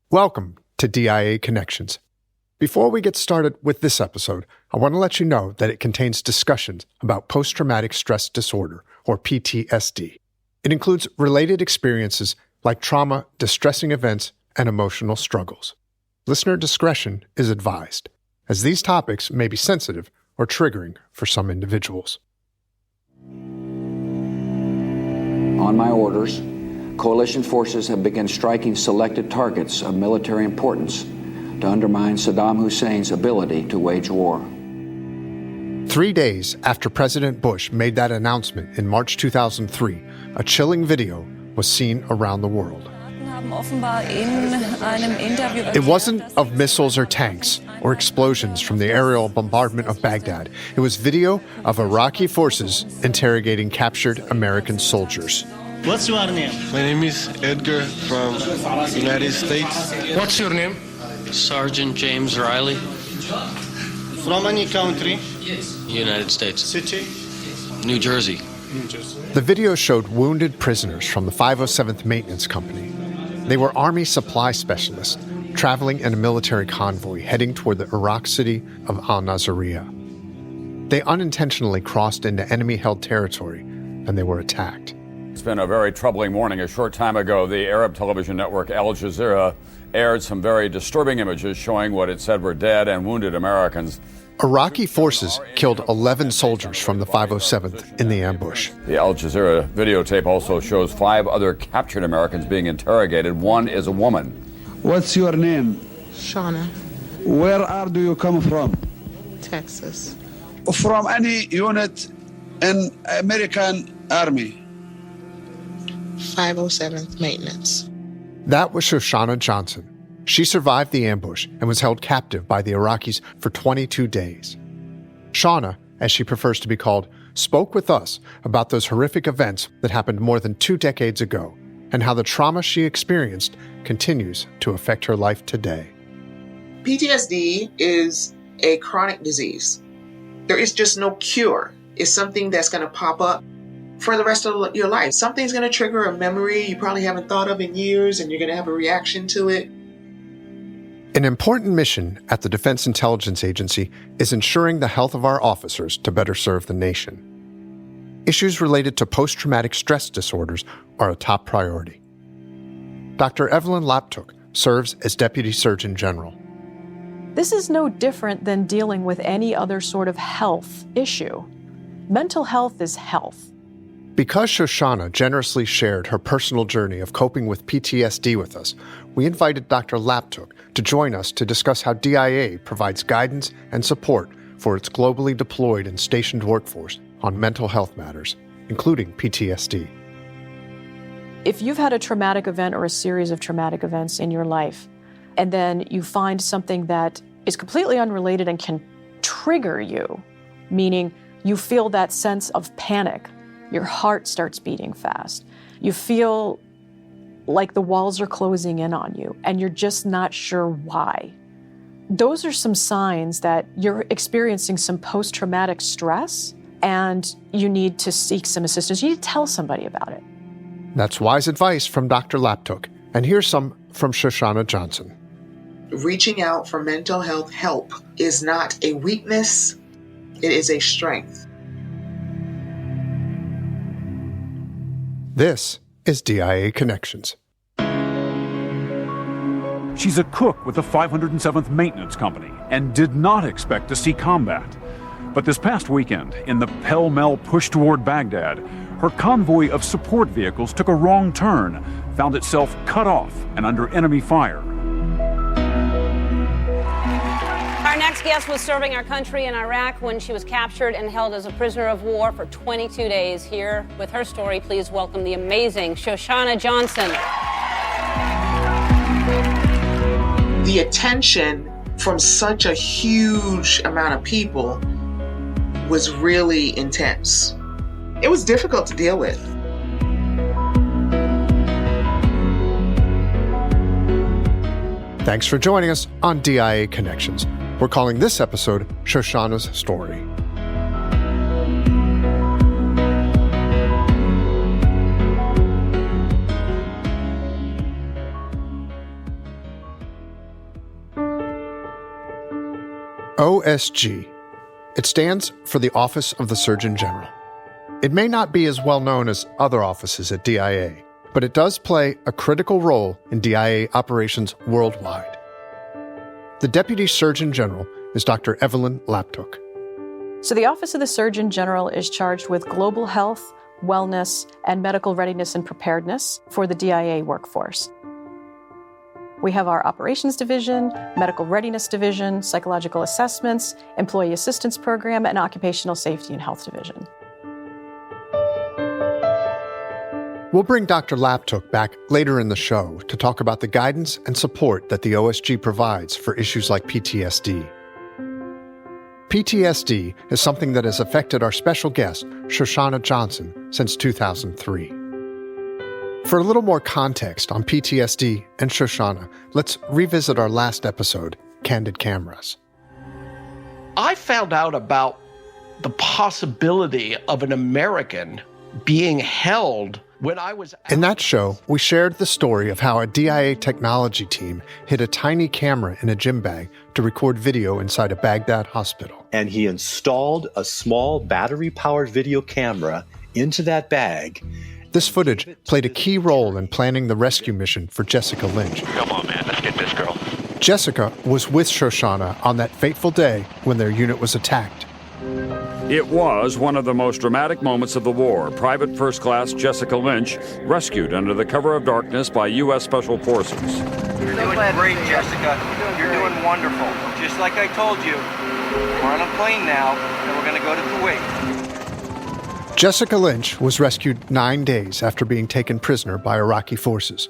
Welcome to DIA Connections. Before we get started with this episode, I want to let you know that it contains discussions about post-traumatic stress disorder, or PTSD. It includes related experiences like trauma, distressing events, and emotional struggles. Listener discretion is advised, as these topics may be sensitive or triggering for some individuals. On my orders, coalition forces have begun striking selected targets of military importance to undermine Saddam Hussein's ability to wage war. 3 days after President Bush made that announcement in March 2003, a chilling video was seen around the world. It wasn't of missiles or tanks or explosions from the aerial bombardment of Baghdad. It was video of Iraqi forces interrogating captured American soldiers. What's your name? My name is Edgar from United States. What's your name? Sergeant James Riley. From any country? United States. City? New Jersey. The video showed wounded prisoners from the 507th Maintenance Company. They were Army supply specialists traveling in a military convoy heading toward the Iraq city of al-Nasiriyah. They unintentionally crossed into enemy-held territory, and they were attacked. It's been a very troubling morning. A short time ago, the Arab television network Al Jazeera aired some very disturbing images showing what it said were dead and wounded Americans. Iraqi forces killed 11 soldiers from the 507th in the ambush. The Al Jazeera videotape also shows 5 other captured Americans being interrogated. One is a woman. What's your name? Shoshana. Where do you come from? Texas. From any unit in American Army? 507th Maintenance. That was Shoshana Johnson. She survived the ambush and was held captive by the Iraqis for 22 days. Shauna, as she prefers to be called, spoke with us about those horrific events that happened more than 2 decades ago and how the trauma she experienced continues to affect her life today. PTSD is a chronic disease. There is just no cure. It's something that's going to pop up for the rest of your life. Something's going to trigger a memory you probably haven't thought of in years, and you're going to have a reaction to it. An important mission at the Defense Intelligence Agency is ensuring the health of our officers to better serve the nation. Issues related to post-traumatic stress disorders are a top priority. Dr. Ellen Laptuk serves as Deputy Surgeon General. This is no different than dealing with any other sort of health issue. Mental health is health. Because Shoshana generously shared her personal journey of coping with PTSD with us, we invited Dr. Laptuk to join us to discuss how DIA provides guidance and support for its globally deployed and stationed workforce on mental health matters, including PTSD. If you've had a traumatic event or a series of traumatic events in your life, and then you find something that is completely unrelated and can trigger you, meaning you feel that sense of panic, your heart starts beating fast. You feel like the walls are closing in on you, and you're just not sure why. Those are some signs that you're experiencing some post-traumatic stress, and you need to seek some assistance. You need to tell somebody about it. That's wise advice from Dr. Laptuk, and here's some from Shoshana Johnson. Reaching out for mental health help is not a weakness, it is a strength. This is DIA Connections. She's a cook with the 507th Maintenance Company and did not expect to see combat. But this past weekend, in the pell-mell push toward Baghdad, her convoy of support vehicles took a wrong turn, found itself cut off and under enemy fire. Our next guest was serving our country in Iraq when she was captured and held as a prisoner of war for 22 days. Here with her story, please welcome the amazing Shoshana Johnson. The attention from such a huge amount of people was really intense. It was difficult to deal with. Thanks for joining us on DIA Connections. We're calling this episode Shoshana's Story. OSG. It stands for the Office of the Surgeon General. It may not be as well known as other offices at DIA, but it does play a critical role in DIA operations worldwide. The Deputy Surgeon General is Dr. Ellen Laptook. So the Office of the Surgeon General is charged with global health, wellness, and medical readiness and preparedness for the DIA workforce. We have our Operations Division, Medical Readiness Division, Psychological Assessments, Employee Assistance Program, and Occupational Safety and Health Division. We'll bring Dr. Laptook back later in the show to talk about the guidance and support that the OSG provides for issues like PTSD. PTSD is something that has affected our special guest, Shoshana Johnson, since 2003. For a little more context on PTSD and Shoshana, let's revisit our last episode, Candid Cameras. I found out about the possibility of an American being held when I was... In that show, we shared the story of how a DIA technology team hid a tiny camera in a gym bag to record video inside a Baghdad hospital. And he installed a small battery-powered video camera into that bag. This footage played a key role in planning the rescue mission for Jessica Lynch. Come on, man, let's get this girl. Jessica was with Shoshana on that fateful day when their unit was attacked. It was one of the most dramatic moments of the war. Private First Class Jessica Lynch rescued under the cover of darkness by U.S. Special Forces. You're doing great, Jessica. You're doing wonderful. Just like I told you, we're on a plane now, and we're going to go to Kuwait. Jessica Lynch was rescued 9 days after being taken prisoner by Iraqi forces.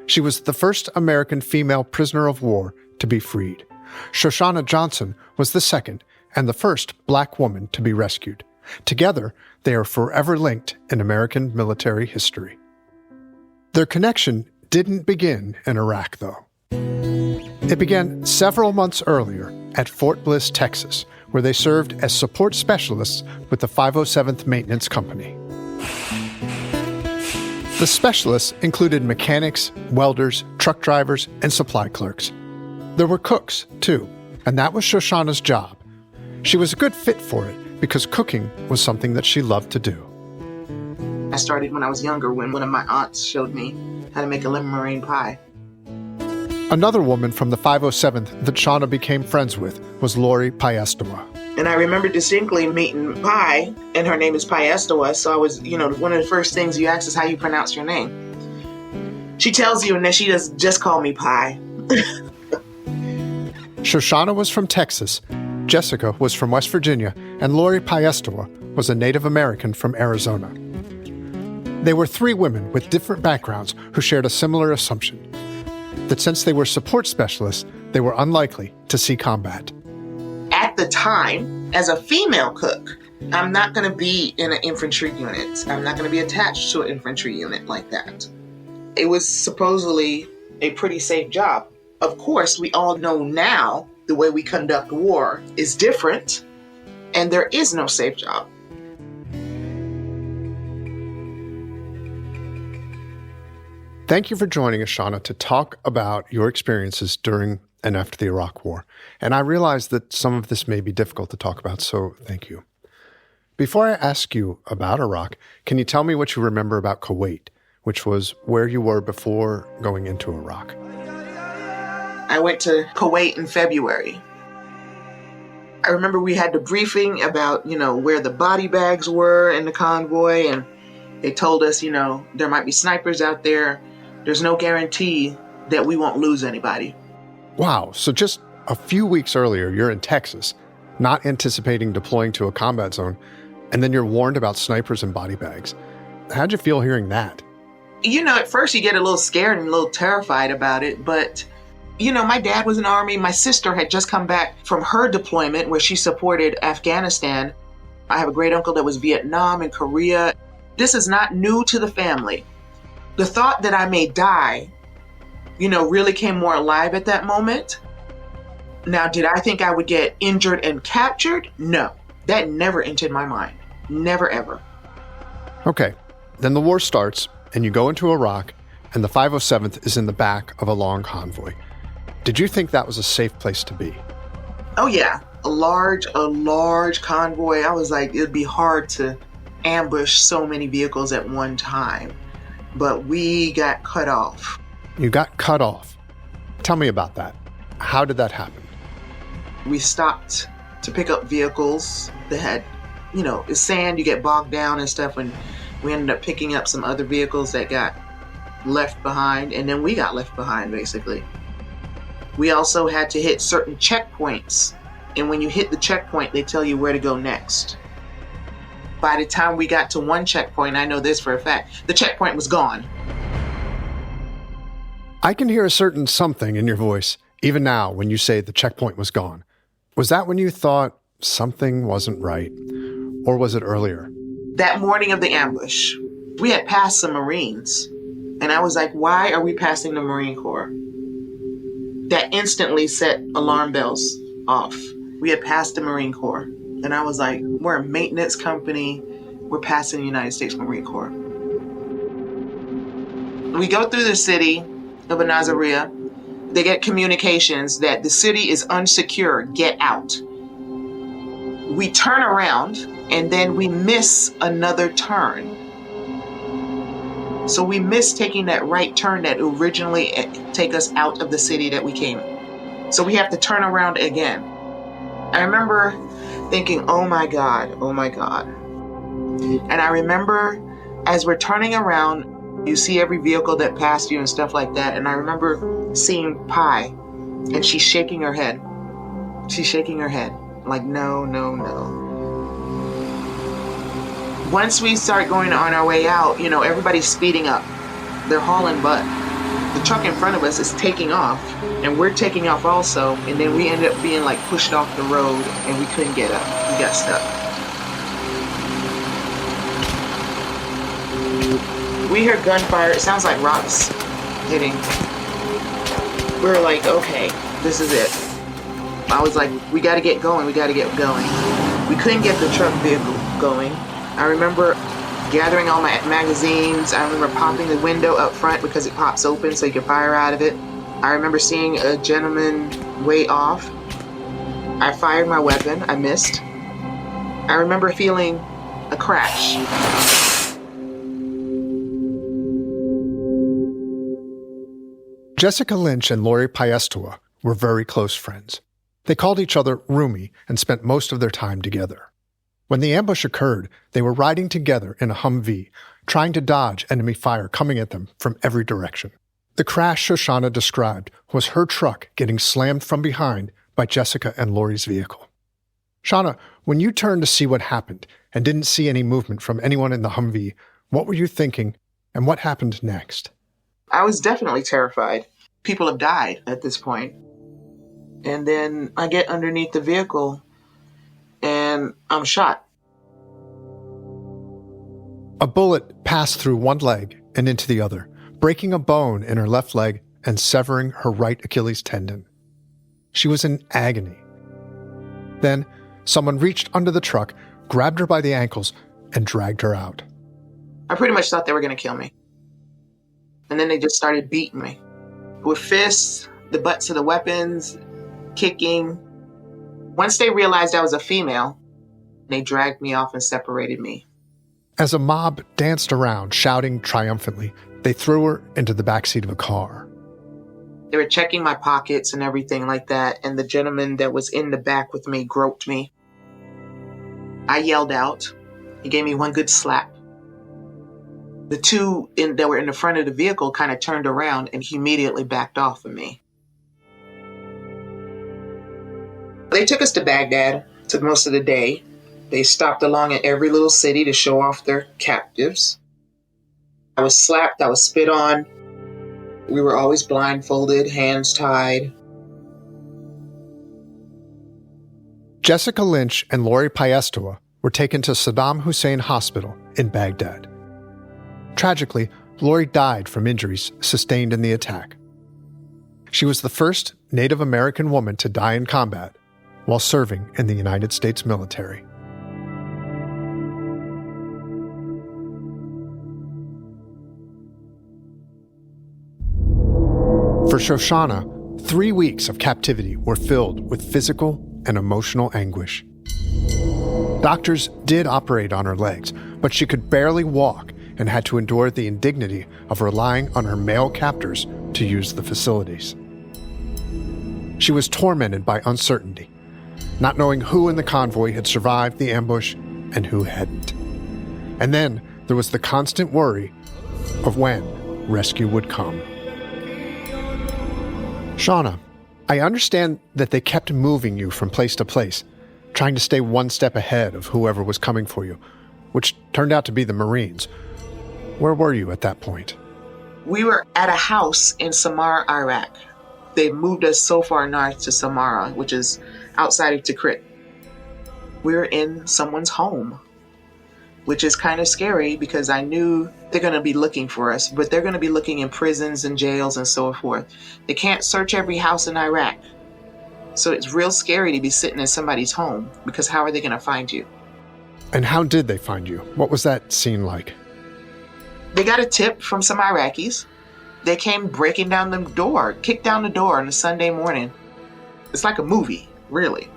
She was the first American female prisoner of war to be freed. Shoshana Johnson was the second and the first Black woman to be rescued. Together, they are forever linked in American military history. Their connection didn't begin in Iraq, though. It began several months earlier at Fort Bliss, Texas, where they served as support specialists with the 507th Maintenance Company. The specialists included mechanics, welders, truck drivers, and supply clerks. There were cooks, too, and that was Shoshana's job. She was a good fit for it because cooking was something that she loved to do. I started when I was younger when one of my aunts showed me how to make a lemon meringue pie. Another woman from the 507th that Shauna became friends with was Lori Paestewa. And I remember distinctly meeting Pi, and her name is Paestewa, so I was, one of the first things you ask is how you pronounce your name. She tells you, and then she just call me Pi. Shoshana was from Texas, Jessica was from West Virginia, and Lori Paestewa was a Native American from Arizona. They were three women with different backgrounds who shared a similar assumption, that since they were support specialists, they were unlikely to see combat. At the time, as a female cook, I'm not going to be in an infantry unit. I'm not going to be attached to an infantry unit like that. It was supposedly a pretty safe job. Of course, we all know now the way we conduct war is different, and there is no safe job. Thank you for joining us, Shauna, to talk about your experiences during and after the Iraq War. And I realize that some of this may be difficult to talk about, so thank you. Before I ask you about Iraq, can you tell me what you remember about Kuwait, which was where you were before going into Iraq? I went to Kuwait in February. I remember we had the briefing about, where the body bags were in the convoy, and they told us, there might be snipers out there. There's no guarantee that we won't lose anybody. Wow, so just a few weeks earlier, you're in Texas, not anticipating deploying to a combat zone, and then you're warned about snipers and body bags. How'd you feel hearing that? At first you get a little scared and a little terrified about it, but my dad was in the Army. My sister had just come back from her deployment where she supported Afghanistan. I have a great uncle that was Vietnam and Korea. This is not new to the family. The thought that I may die, really came more alive at that moment. Now, did I think I would get injured and captured? No, that never entered my mind. Never, ever. Okay, then the war starts and you go into Iraq and the 507th is in the back of a long convoy. Did you think that was a safe place to be? Oh, yeah. a large convoy. I was like, it'd be hard to ambush so many vehicles at one time. But we got cut off. You got cut off. Tell me about that. How did that happen? We stopped to pick up vehicles that had, it's sand, you get bogged down and stuff, and we ended up picking up some other vehicles that got left behind, and then we got left behind, basically. We also had to hit certain checkpoints, and when you hit the checkpoint, they tell you where to go next. By the time we got to one checkpoint, I know this for a fact, the checkpoint was gone. I can hear a certain something in your voice, even now when you say the checkpoint was gone. Was that when you thought something wasn't right? Or was it earlier? That morning of the ambush, we had passed some Marines. And I was like, why are we passing the Marine Corps? That instantly set alarm bells off. We had passed the Marine Corps. And I was like, we're a maintenance company. We're passing the United States Marine Corps. We go through the city of Nazaria. They get communications that the city is unsecure. Get out. We turn around and then we miss another turn. So we missed taking that right turn that originally take us out of the city that we came. So we have to turn around again. I remember thinking, oh my God. And I remember as we're turning around, you see every vehicle that passed you and stuff like that. And I remember seeing Pi, and she's shaking her head. Like, no. Once we start going on our way out, everybody's speeding up. They're hauling butt. The truck in front of us is taking off, and we're taking off also. And then we ended up being like pushed off the road, and we couldn't get up. We got stuck. We hear gunfire. It sounds like rocks hitting. We were like, okay, this is it. I was like, we got to get going. We couldn't get the truck vehicle going. I remember gathering all my magazines. I remember popping the window up front because it pops open so you can fire out of it. I remember seeing a gentleman way off. I fired my weapon. I missed. I remember feeling a crash. Jessica Lynch and Lori Piestewa were very close friends. They called each other roomie and spent most of their time together. When the ambush occurred, they were riding together in a Humvee, trying to dodge enemy fire coming at them from every direction. The crash Shoshana described was her truck getting slammed from behind by Jessica and Lori's vehicle. Shauna, when you turned to see what happened and didn't see any movement from anyone in the Humvee, what were you thinking and what happened next? I was definitely terrified. People have died at this point. And then I get underneath the vehicle and I'm shot. A bullet passed through one leg and into the other, breaking a bone in her left leg and severing her right Achilles tendon. She was in agony. Then someone reached under the truck, grabbed her by the ankles, and dragged her out. I pretty much thought they were going to kill me. And then they just started beating me with fists, the butts of the weapons, kicking. Once they realized I was a female, they dragged me off and separated me. As a mob danced around, shouting triumphantly, they threw her into the backseat of a car. They were checking my pockets and everything like that, and the gentleman that was in the back with me groped me. I yelled out. He gave me one good slap. The two that were in the front of the vehicle kind of turned around and he immediately backed off of me. They took us to Baghdad, took most of the day. They stopped along in every little city to show off their captives. I was slapped, I was spit on. We were always blindfolded, hands tied. Jessica Lynch and Lori Piestewa were taken to Saddam Hussein Hospital in Baghdad. Tragically, Lori died from injuries sustained in the attack. She was the first Native American woman to die in combat while serving in the United States military. For Shoshana, 3 weeks of captivity were filled with physical, and emotional anguish. Doctors did operate on her legs, but she could barely walk and had to endure the indignity of relying on her male captors to use the facilities. She was tormented by uncertainty, not knowing who in the convoy had survived the ambush and who hadn't. And then there was the constant worry of when rescue would come. Shauna, I understand that they kept moving you from place to place, trying to stay one step ahead of whoever was coming for you, which turned out to be the Marines. Where were you at that point? We were at a house in Samarra, Iraq. They moved us so far north to Samarra, which is outside of Tikrit. We were in someone's home, which is kind of scary because I knew they're going to be looking for us, but they're going to be looking in prisons and jails and so forth. They can't search every house in Iraq. So it's real scary to be sitting in somebody's home because how are they going to find you? And how did they find you? What was that scene like? They got a tip from some Iraqis. They came breaking down the door, kicked down the door on a Sunday morning. It's like a movie, really.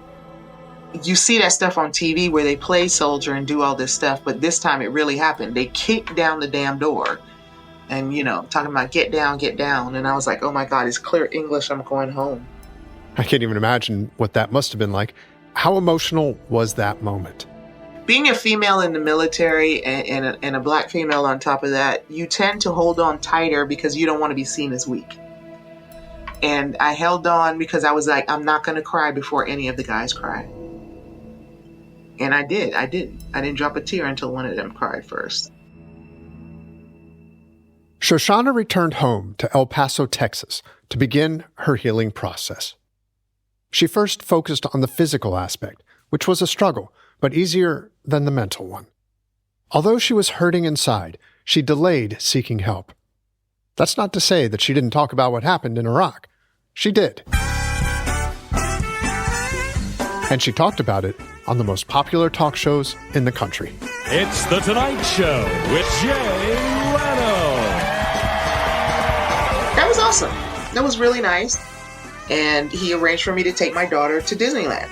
You see that stuff on TV where they play soldier and do all this stuff, but this time it really happened. They kicked down the damn door and, talking about get down. And I was like, oh my God, it's clear English. I'm going home. I can't even imagine what that must have been like. How emotional was that moment? Being a female in the military and a black female on top of that, you tend to hold on tighter because you don't want to be seen as weak. And I held on because I was like, I'm not going to cry before any of the guys cry. And I did. I didn't drop a tear until one of them cried first. Shoshana returned home to El Paso, Texas, to begin her healing process. She first focused on the physical aspect, which was a struggle, but easier than the mental one. Although she was hurting inside, she delayed seeking help. That's not to say that she didn't talk about what happened in Iraq. She did. And she talked about it on the most popular talk shows in the country. It's The Tonight Show with Jay Leno. That was awesome. That was really nice. And he arranged for me to take my daughter to Disneyland.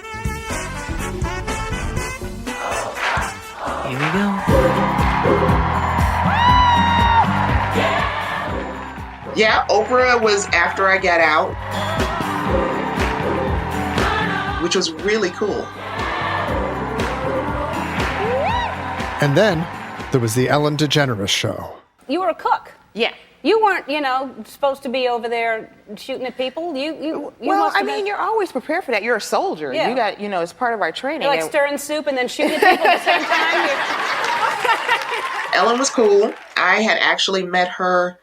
Here we go. Yeah, Oprah was after I got out, which was really cool. And then there was the Ellen DeGeneres show. You were a cook. Yeah. You weren't, supposed to be over there shooting at people. You well, I mean, you're always prepared for that. You're a soldier. Yeah. You got, it's part of our training. You're like stirring soup and then shooting at people at the same time. Ellen was cool. I had actually met her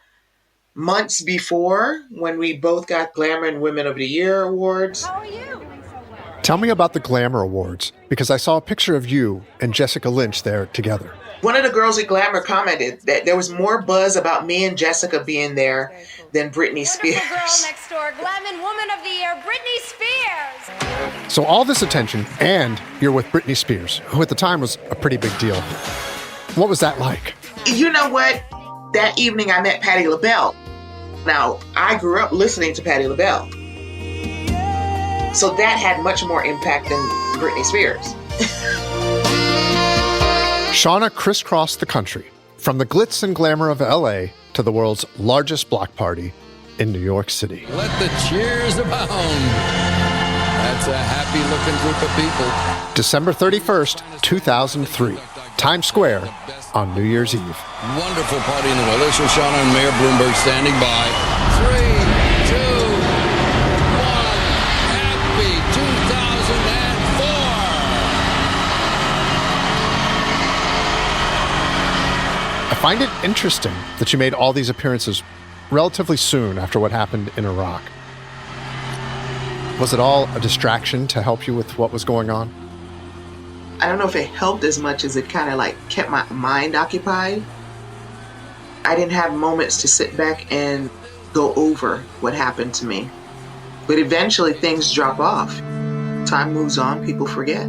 months before when we both got Glamour and Women of the Year awards. How are you? Tell me about the Glamour Awards, because I saw a picture of you and Jessica Lynch there together. One of the girls at Glamour commented that there was more buzz about me and Jessica being there than Britney Spears. Wonderful girl next door, Glamour Woman of the Year, Britney Spears. So all this attention, and you're with Britney Spears, who at the time was a pretty big deal. What was that like? You know what? That evening I met Patti LaBelle. Now, I grew up listening to Patti LaBelle. So that had much more impact than Britney Spears. Shauna crisscrossed the country, from the glitz and glamour of L.A. to the world's largest block party in New York City. Let the cheers abound. That's a happy-looking group of people. December 31st, 2003, Times Square on New Year's Eve. Wonderful party in the weather. Shoshana and Mayor Bloomberg standing by. 3, 2, 1. Happy 2004. I find it interesting that you made all these appearances relatively soon after what happened in Iraq. Was it all a distraction to help you with what was going on? I don't know if it helped as much as it kind of like kept my mind occupied. I didn't have moments to sit back and go over what happened to me. But eventually things drop off. Time moves on, people forget.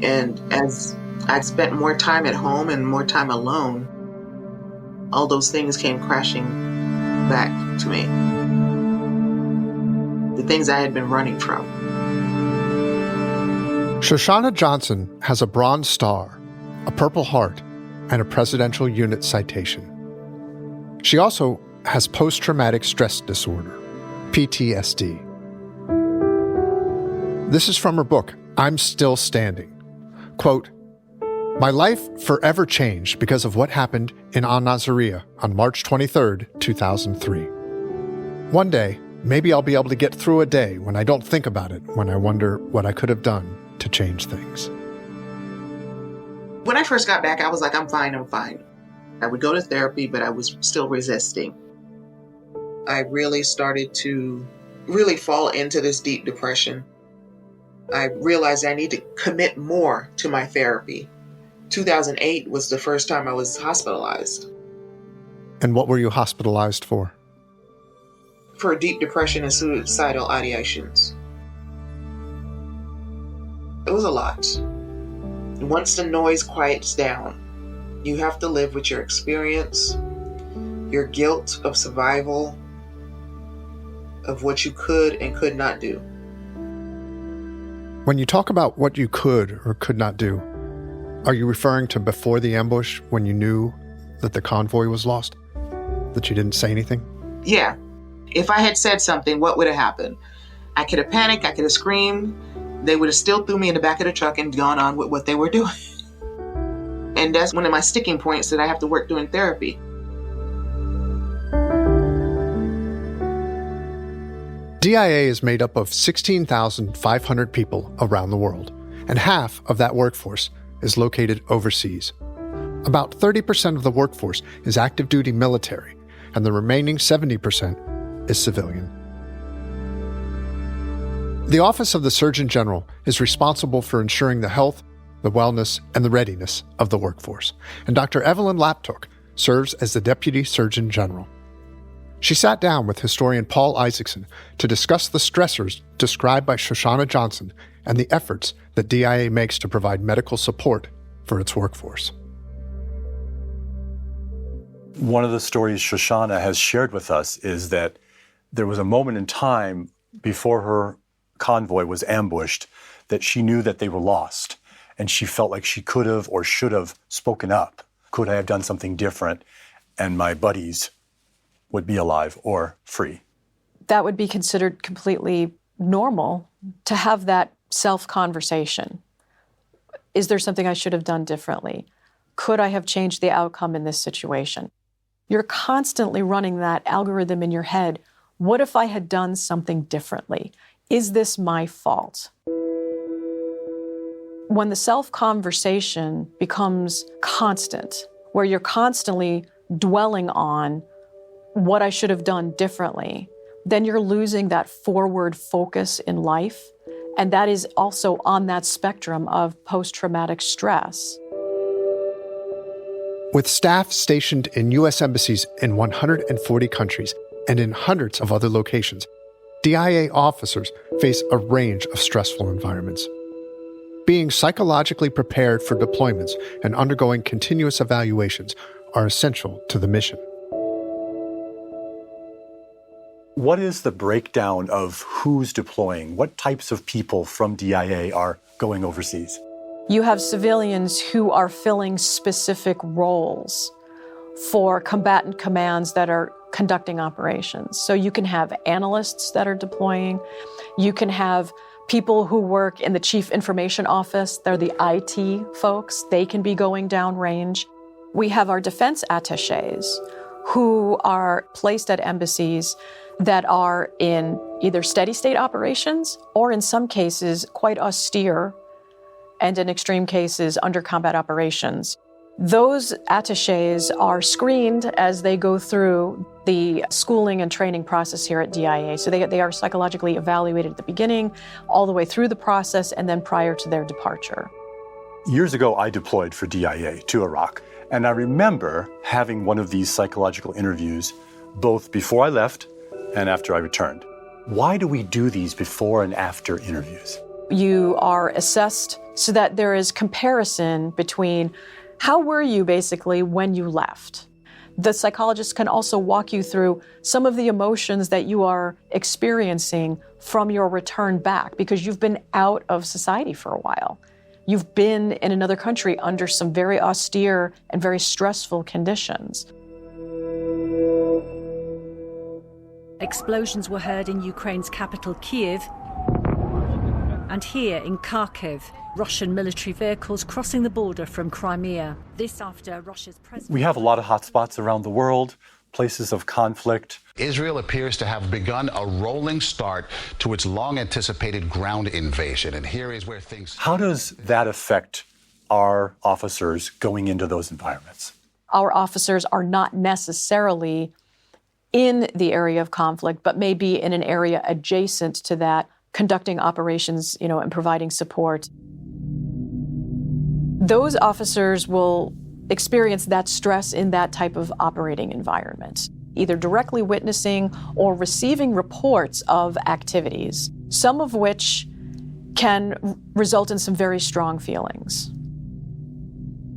And as I spent more time at home and more time alone, all those things came crashing back to me. The things I had been running from. Shoshana Johnson has a Bronze Star, a Purple Heart, and a Presidential Unit Citation. She also has post-traumatic stress disorder, PTSD. This is from her book, I'm Still Standing. Quote, "My life forever changed because of what happened in Al-Naziriyah on March 23, 2003. One day, maybe I'll be able to get through a day when I don't think about it, when I wonder what I could have done to change things." When I first got back, I was like, I'm fine. I would go to therapy, but I was still resisting. I really started to fall into this deep depression. I realized I need to commit more to my therapy. 2008 was the first time I was hospitalized. And what were you hospitalized for? For deep depression and suicidal ideations. It was a lot. Once the noise quiets down, you have to live with your experience, your guilt of survival, of what you could and could not do. When you talk about what you could or could not do, are you referring to before the ambush when you knew that the convoy was lost? That you didn't say anything? Yeah. If I had said something, what would have happened? I could have panicked, I could have screamed. They would have still threw me in the back of the truck and gone on with what they were doing. And that's one of my sticking points that I have to work through in therapy. DIA is made up of 16,500 people around the world, and half of that workforce is located overseas. About 30% of the workforce is active duty military, and the remaining 70% is civilian. The Office of the Surgeon General is responsible for ensuring the health, the wellness, and the readiness of the workforce, and Dr. Evelyn Laptook serves as the Deputy Surgeon General. She sat down with historian Paul Isaacson to discuss the stressors described by Shoshana Johnson and the efforts that DIA makes to provide medical support for its workforce. One of the stories Shoshana has shared with us is that there was a moment in time before her convoy was ambushed that she knew that they were lost, and she felt like she could have or should have spoken up. Could I have done something different, and my buddies would be alive or free? That would be considered completely normal to have that self-conversation. Is there something I should have done differently? Could I have changed the outcome in this situation? You're constantly running that algorithm in your head. What if I had done something differently? Is this my fault? When the self-conversation becomes constant, where you're constantly dwelling on what I should have done differently, then you're losing that forward focus in life. And that is also on that spectrum of post-traumatic stress. With staff stationed in U.S. embassies in 140 countries and in hundreds of other locations, DIA officers face a range of stressful environments. Being psychologically prepared for deployments and undergoing continuous evaluations are essential to the mission. What is the breakdown of who's deploying? What types of people from DIA are going overseas? You have civilians who are filling specific roles for combatant commands that are conducting operations. So you can have analysts that are deploying. You can have people who work in the Chief Information Office. They're the IT folks. They can be going downrange. We have our defense attachés who are placed at embassies that are in either steady state operations or in some cases quite austere and in extreme cases under combat operations. Those attachés are screened as they go through the schooling and training process here at DIA. So they are psychologically evaluated at the beginning, all the way through the process, and then prior to their departure. Years ago, I deployed for DIA to Iraq, and I remember having one of these psychological interviews both before I left and after I returned. Why do we do these before and after interviews? You are assessed so that there is comparison between how were you basically when you left? The psychologist can also walk you through some of the emotions that you are experiencing from your return back, because you've been out of society for a while. You've been in another country under some very austere and very stressful conditions. Explosions were heard in Ukraine's capital, Kyiv, and here in Kharkiv, Russian military vehicles crossing the border from Crimea. This after Russia's president... We have a lot of hotspots around the world, places of conflict. Israel appears to have begun a rolling start to its long-anticipated ground invasion. And here is where things... How does that affect our officers going into those environments? Our officers are not necessarily in the area of conflict, but may be in an area adjacent to that, conducting operations, and providing support. Those officers will experience that stress in that type of operating environment, either directly witnessing or receiving reports of activities, some of which can result in some very strong feelings.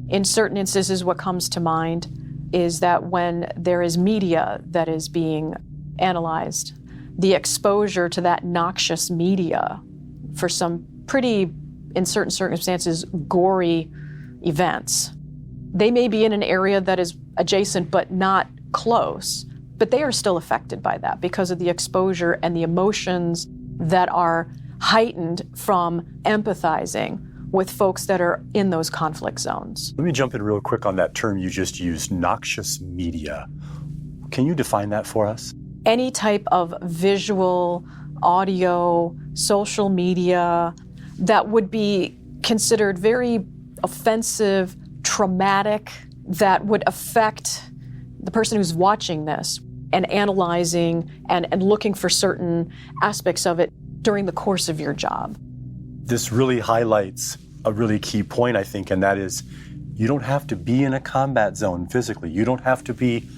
In certain instances, what comes to mind is that when there is media that is being analyzed, the exposure to that noxious media for some pretty, in certain circumstances, gory events. They may be in an area that is adjacent but not close, but they are still affected by that because of the exposure and the emotions that are heightened from empathizing with folks that are in those conflict zones. Let me jump in real quick on that term you just used, noxious media. Can you define that for us? Any type of visual, audio, social media that would be considered very offensive, traumatic, that would affect the person who's watching this and analyzing and looking for certain aspects of it during the course of your job. This really highlights a really key point, I think, and that is you don't have to be in a combat zone physically. You don't have to be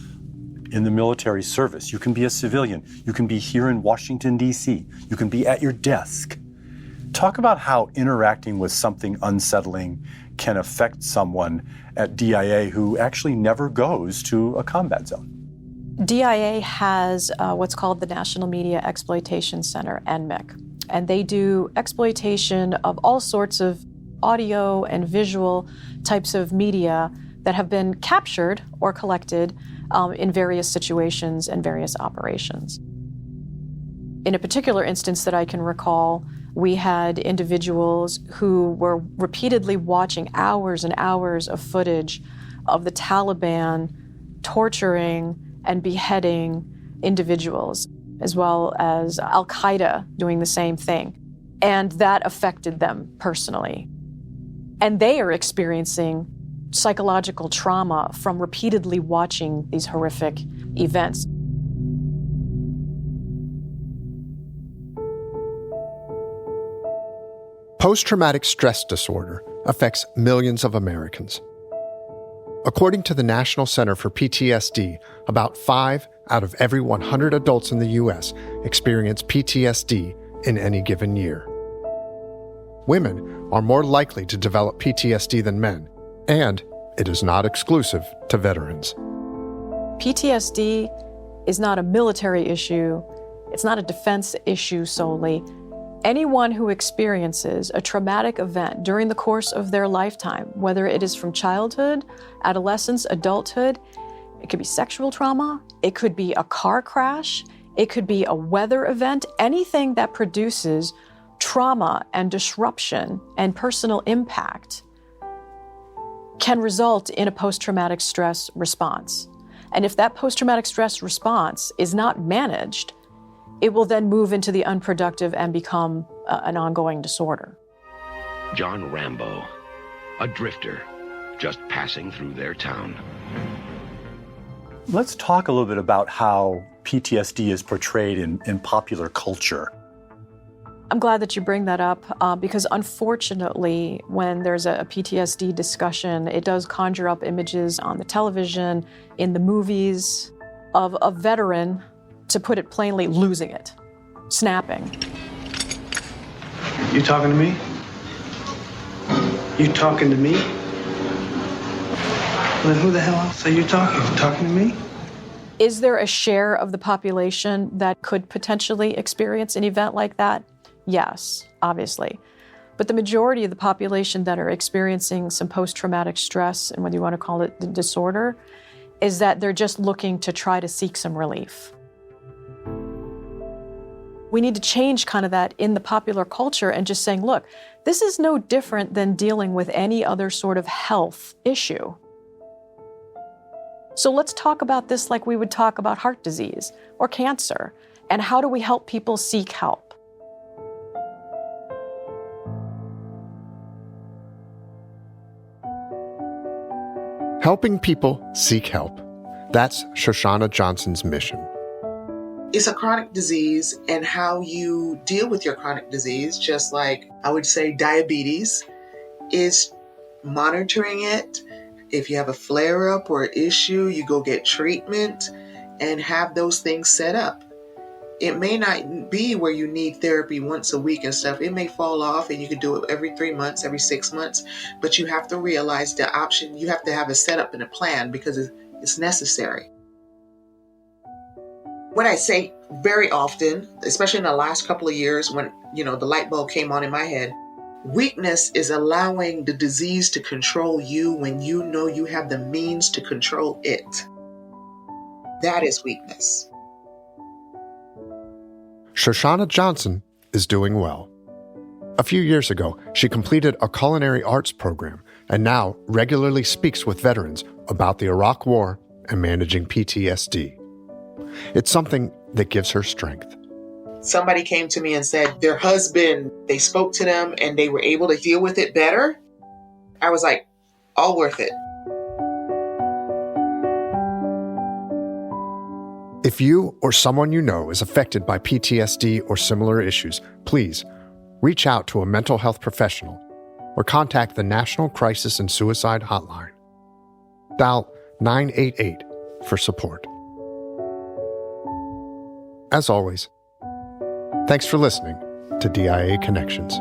in the military service. You can be a civilian. You can be here in Washington, D.C. You can be at your desk. Talk about how interacting with something unsettling can affect someone at DIA who actually never goes to a combat zone. DIA has what's called the National Media Exploitation Center, NMEC, and they do exploitation of all sorts of audio and visual types of media that have been captured or collected in various situations and various operations. In a particular instance that I can recall, we had individuals who were repeatedly watching hours and hours of footage of the Taliban torturing and beheading individuals, as well as Al-Qaeda doing the same thing. And that affected them personally. And they are experiencing psychological trauma from repeatedly watching these horrific events. Post-traumatic stress disorder affects millions of Americans. According to the National Center for PTSD, about 5 out of every 100 adults in the U.S. experience PTSD in any given year. Women are more likely to develop PTSD than men, and it is not exclusive to veterans. PTSD is not a military issue. It's not a defense issue solely. Anyone who experiences a traumatic event during the course of their lifetime, whether it is from childhood, adolescence, adulthood, it could be sexual trauma, it could be a car crash, it could be a weather event, anything that produces trauma and disruption and personal impact can result in a post-traumatic stress response. And if that post-traumatic stress response is not managed, it will then move into the unproductive and become an ongoing disorder. John Rambo, a drifter, just passing through their town. Let's talk a little bit about how PTSD is portrayed in popular culture. I'm glad that you bring that up because unfortunately, when there's a PTSD discussion, it does conjure up images on the television, in the movies, of a veteran, to put it plainly, losing it, snapping. You talking to me? You talking to me? Well, who the hell else are you talking to? Talking to me? Is there a share of the population that could potentially experience an event like that? Yes, obviously. But the majority of the population that are experiencing some post-traumatic stress, and whether you want to call it the disorder, is that they're just looking to try to seek some relief. We need to change kind of that in the popular culture and just saying, look, this is no different than dealing with any other sort of health issue. So let's talk about this like we would talk about heart disease or cancer. And how do we help people seek help? Helping people seek help. That's Shoshana Johnson's mission. It's a chronic disease, and how you deal with your chronic disease, just like I would say diabetes, is monitoring it. If you have a flare-up or issue, you go get treatment and have those things set up. It may not be where you need therapy once a week and stuff. It may fall off and you can do it every 3 months, every 6 months, but you have to realize the option, you have to have a setup and a plan because it's necessary. What I say very often, especially in the last couple of years when, the light bulb came on in my head, weakness is allowing the disease to control you when you know you have the means to control it. That is weakness. Shoshana Johnson is doing well. A few years ago, she completed a culinary arts program and now regularly speaks with veterans about the Iraq War and managing PTSD. It's something that gives her strength. Somebody came to me and said their husband, they spoke to them and they were able to deal with it better. I was like, all worth it. If you or someone you know is affected by PTSD or similar issues, please reach out to a mental health professional or contact the National Crisis and Suicide Hotline. Dial 988 for support. As always, thanks for listening to DIA Connections.